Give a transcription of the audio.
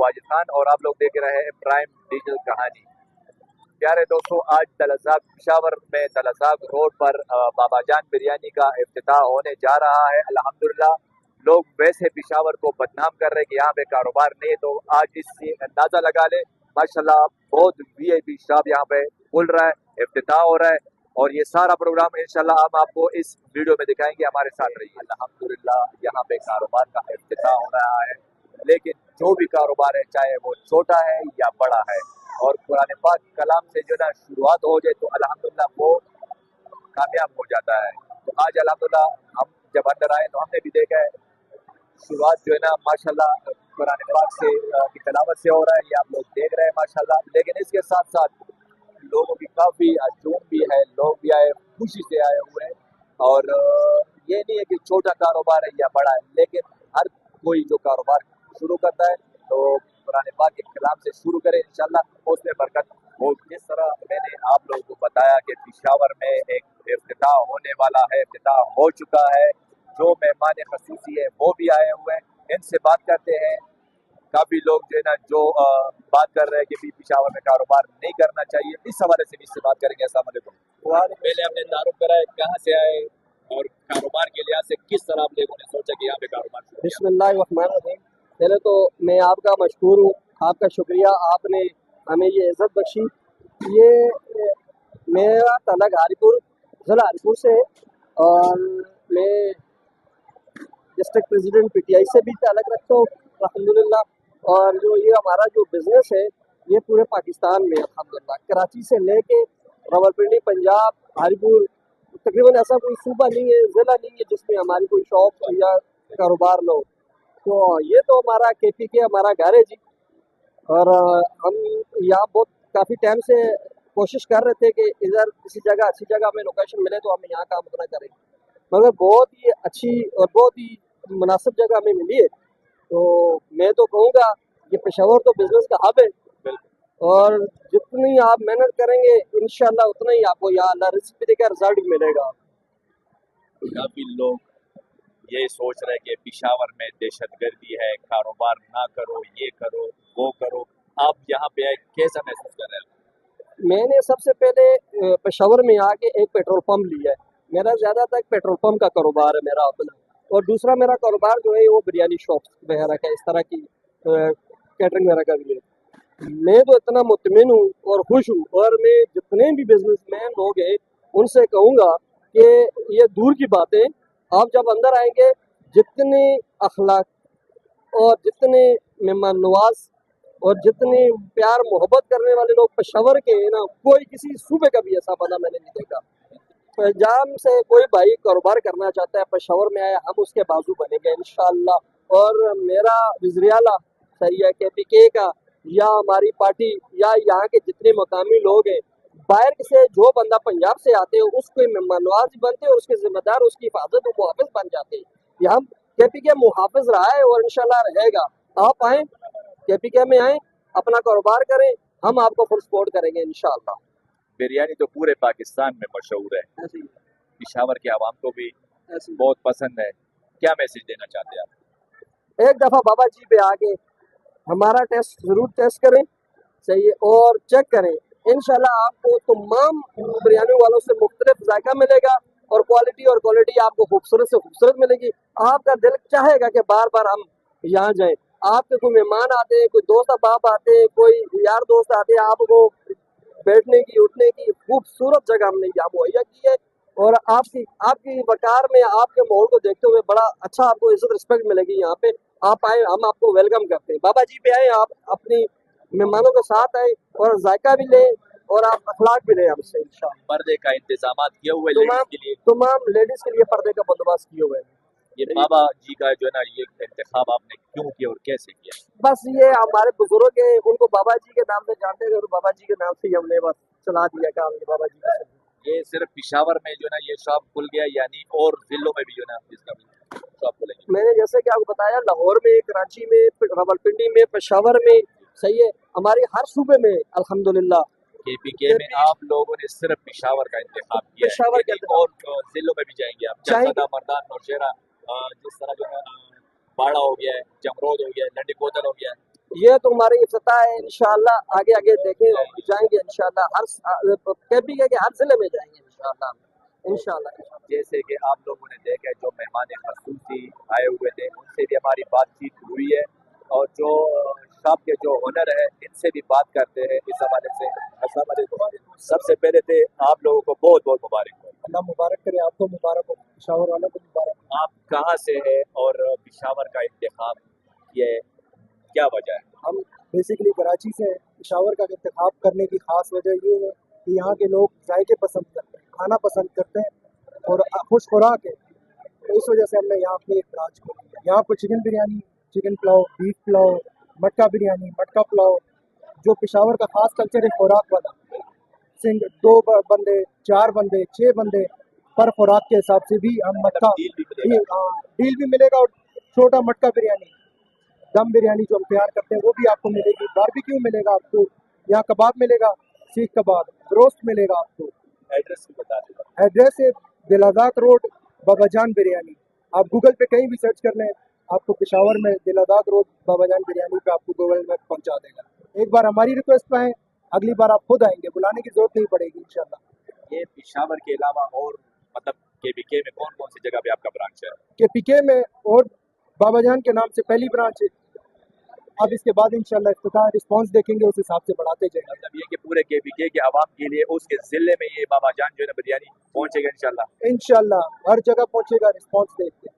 वाजिद खान और आप लोग देख रहे हैं प्राइम डिजिटल कहानी। प्यारे दोस्तों, आज तलसाग पिशावर में तलसाग रोड पर बाबा जान बिरयानी का इफ्तिताह होने जा रहा है। अल्हम्दुलिल्लाह, लोग वैसे पिशावर को बदनाम कर रहे हैं कि यहाँ पे कारोबार नहीं है, तो आज इससे अंदाजा लगा ले। माशाल्लाह बहुत वीआईपी शॉप यहाँ पे खुल रहा है, इफ्तिताह हो रहा है और ये सारा प्रोग्राम इंशाल्लाह हम आपको इस वीडियो में दिखाएंगे। हमारे साथ रहिए। अल्हम्दुलिल्लाह, यहाँ पे कारोबार का इफ्तिताह हो रहा है, लेकिन जो भी कारोबार है चाहे वो छोटा है या बड़ा है, और कुरान पाक कलाम से जो ना शुरुआत हो जाए तो अल्हम्दुलिल्लाह वो कामयाब हो जाता है। तो आज अल्हम्दुलिल्लाह हम जब अंदर आए तो हमने भी देखा है शुरुआत जो है ना माशाल्लाह कुरान पाक से की तिलावत से हो रहा है, ये आप लोग देख रहे हैं माशाल्लाह। लेकिन इसके साथ साथ लोगों की काफ़ी हजूम भी है, लोग भी आए, खुशी से आए हुए हैं। और ये नहीं है कि छोटा कारोबार है या बड़ा है, लेकिन हर कोई जो कारोबार शुरू करता है तो कुरान पाक के कलाम से शुरू करे, इंशाल्लाह उसमें बरकत हो। जिस तरह मैंने आप लोगों को बताया कि पिशावर में एक इफ्तिताह होने वाला है, इफ्तिताह हो चुका है, जो मेहमान खसूसी है वो भी आए हुए हैं, इनसे बात करते हैं। काफी लोग जो है ना जो बात कर रहे हैं कि पिशावर में कारोबार नहीं करना चाहिए, इस हवाले से भी इससे बात करेंगे। अस्सलाम वालेकुम। पहले हमने तारुफ कराए, कहाँ से आए और कारोबार के लिहाज से किस तरह आप लोगों ने सोचा कि यहाँ पे कारोबार। बिस्मिल्लाहिर्रहमानिर्रहीम। पहले तो मैं आपका मशहूर हूँ, आपका शुक्रिया, आपने हमें ये इज़्ज़त बख्शी। ये मेरा तलक हारीपुर, ज़िला हारीपुर से है और मैं डिस्ट्रिक्ट प्रेसिडेंट पीटीआई से भी ताल्लुक़ रखता हूँ अल्हम्दुलिल्लाह। और जो ये हमारा जो बिज़नेस है ये पूरे पाकिस्तान में अल्हम्दुलिल्लाह, कराची से लेके रावलपिंडी, पंजाब, हारीपुर, तकरीबन ऐसा कोई सूबा नहीं है, ज़िला नहीं है जिसमें हमारी कोई शॉप या कारोबार न हो। तो ये तो हमारा केपीके हमारा घर है जी। और हम यहाँ बहुत काफ़ी टाइम से कोशिश कर रहे थे कि इधर किसी जगह अच्छी जगह हमें लोकेशन मिले तो हम यहाँ काम अपना करें, मगर बहुत ही अच्छी और बहुत ही मुनासिब जगह हमें मिली है। तो मैं तो कहूँगा कि पेशावर तो बिजनेस का हब है, और जितनी आप मेहनत करेंगे इंशाल्लाह उतना ही आपको या अल्लाह रिज़्क़ भी देगा, रिजल्ट भी मिलेगा। काफी लोग ये सोच रहे हैं कि पिशावर में दहशतगर्दी है, कारोबार ना करो, ये करो वो करो। आप यहाँ पे आए, कैसा महसूस कर रहे हैं? मैंने सबसे पहले पेशावर में आके एक पेट्रोल पंप लिया है। मेरा ज़्यादातर पेट्रोल पंप का कारोबार है मेरा अपना, और दूसरा मेरा कारोबार जो है वो बिरयानी शॉप वगैरह का, इस तरह की कैटरिंग वगैरह का भी है। मैं तो इतना मुतमिन हूँ और खुश हूँ, और मैं जितने भी बिजनेसमैन लोग हैं उनसे कहूँगा कि ये दूर की बातें, आप जब अंदर आएंगे जितने अखलाक और जितने मेहमान नवाज और जितने प्यार मोहब्बत करने वाले लोग पेशावर के हैं ना, कोई किसी सूबे का भी ऐसा बंदा मैंने नहीं देखा। पंजाब से कोई भाई कारोबार करना चाहता है, पेशावर में आया, हम उसके बाजू बनेंगे इंशाअल्लाह। और मेरा वज़ीर-ए-आला सही है केपीके का या हमारी पार्टी या यहाँ के जितने मकामी लोग हैं, बाहर से जो बंदा पंजाब से आते हैं उसके मेहमान नवाज बनते हैं और उसके जिम्मेदार, उसकी हिफाजत और मुहाफ़िज़ बन जाते हैं। यहाँ केपीके मुहाफ़िज़ रहा है और इंशाल्लाह रहेगा। आप आएँ, केपीके में आएँ, अपना कारोबार करें, हम आपको फुल सपोर्ट करेंगे इंशाअल्लाह। बिरयानी तो पूरे पाकिस्तान में मशहूर है, पिशावर के आवाम को भी बहुत पसंद है। क्या मैसेज देना चाहते हैं आप? एक दफ़ा बाबा जी पे आके हमारा टेस्ट ज़रूर टेस्ट करें, सही है, और चेक करें। इंशाल्लाह आपको तमाम बिरयानी वालों से मुख्तलिफ जायका मिलेगा और क्वालिटी आपको खूबसूरत से खूबसूरत मिलेगी। आपका दिल चाहेगा कि बार बार हम यहाँ जाएं। आपके कोई मेहमान आते हैं, कोई दोस्त अहबाब आते हैं, कोई यार दोस्त आते हैं, आपको बैठने की उठने की खूबसूरत जगह हमने यहाँ मुहैया की है। और आपकी आपकी वकार में आपके माहौल को देखते हुए बड़ा अच्छा आपको इज्जत रिस्पेक्ट मिलेगी यहाँ पे। आप आए, हम आपको वेलकम करते हैं। बाबा जी पे आए, आप अपनी मेहमानों के साथ आए और जायका भी लें और आप अखलाक भी लें हमसे इंशाअल्लाह। पर्दे का इंतजाम किए हुए तमाम लेडीज के लिए पर्दे का बंदोबस्त किए हुए हैं। ये बाबा जी का जो है ना ये इंतखाब आपने क्यों किया और कैसे किया? बस ये हमारे बुजुर्ग हैं, उनको बाबा जी के नाम से जानते हैं और बाबा जी के नाम से ही हमने बस चला दिया काम बाबा जी का। ये सिर्फ पिशावर में जो है ना ये शॉप खुल गया, यानी और जिलों में भी जो है ना इसका शॉप खुलेगी? मैंने जैसे कि आपको बताया, लाहौर में, कराची में, रावलपिंडी में, पेशावर में, सही है, हमारे हर सूबे में अल्हम्दुलिल्लाह। केपीके में आप लोगों ने सिर्फ पिशावर का इंतखाब किया पेशावर है, और जिलों में भी जाएंगे आप? जैसा मर्दान, नौशेरा, जिस तरह जो है बाड़ा हो गया है, जमरोद हो गया है, लंडी कोतल हो गया है। ये तो हमारी इफ्तिताह है इंशाल्लाह। आगे आगे देखें जाएंगे इंशाल्लाह। KPK के हर जिले में जाएंगे इंशाल्लाह इंशाल्लाह। जैसे कि आप लोगों ने देखा जो मेहमान खसूसी आए हुए थे उनसे भी हमारी बातचीत हुई है और जो शॉप के जो ओनर है इनसे भी बात करते हैं इस हवाले से। अस्सलाम वालेकुम। सबसे पहले तो आप लोगों को बहुत बहुत मुबारक हो। अल्लाह मुबारक करे, आपको मुबारक हो, पेशावर वालों को मुबारक। आप कहाँ से है और पेशावर का इंतखाब किए, क्या वजह है? हम बेसिकली कराची से हैं। पेशावर का इंतखाब करने की ख़ास वजह ये है कि यहाँ के लोग जायके पसंद करते हैं, खाना पसंद करते हैं और खुश खुराक है, तो इस वजह से हमने यहाँ अपनी एक ब्रांच खोली है। यहाँ पर chicken biryani, chicken pulao, beef pulao, मटका बिरयानी, मटका पुलाव, जो पेशावर का ख़ास कल्चर है खुराक वाला, दो बंदे, 4 बंदे, 6 बंदे पर खुराक के हिसाब से भी हम मटका डील भी मिलेगा और छोटा मटका बिरयानी, दम बिरयानी जो हम तैयार करते हैं वो भी आपको मिलेगी। बारबेक्यू मिलेगा आपको, यहाँ कबाब मिलेगा, सीख कबाब, रोस्ट मिलेगा आपको। एड्रेस भी बता दें। एड्रेस है दिलादाक रोड, बाबाजान बिरयानी। आप गूगल पे कहीं भी सर्च कर लें, आपको पेशावर में दिलादाक रोड बाबाजान बिरयानी पे आपको गूगल में पहुंचा देगा। एक बार हमारी रिक्वेस्ट पे है, अगली बार आप खुद आएंगे, बुलाने की जरूरत नहीं पड़ेगी इंशाल्लाह। ये पेशावर के अलावा और मतलब KPK में कौन कौन सी जगह पे आपका ब्रांच है? KPK में और बाबाजान के नाम से पहली ब्रांच है। अब इसके बाद इंशाल्लाह इफ्तिताह रिस्पांस देखेंगे, उस हिसाब से बढ़ाते जाएंगे। मतलब ये कि पूरे KPK के आवाम के लिए उसके जिले में ये बाबाजान जो है ना बिरयानी पहुंचेगा इंशाल्लाह। इंशाल्लाह हर जगह पहुंचेगा, रिस्पांस देखते हैं।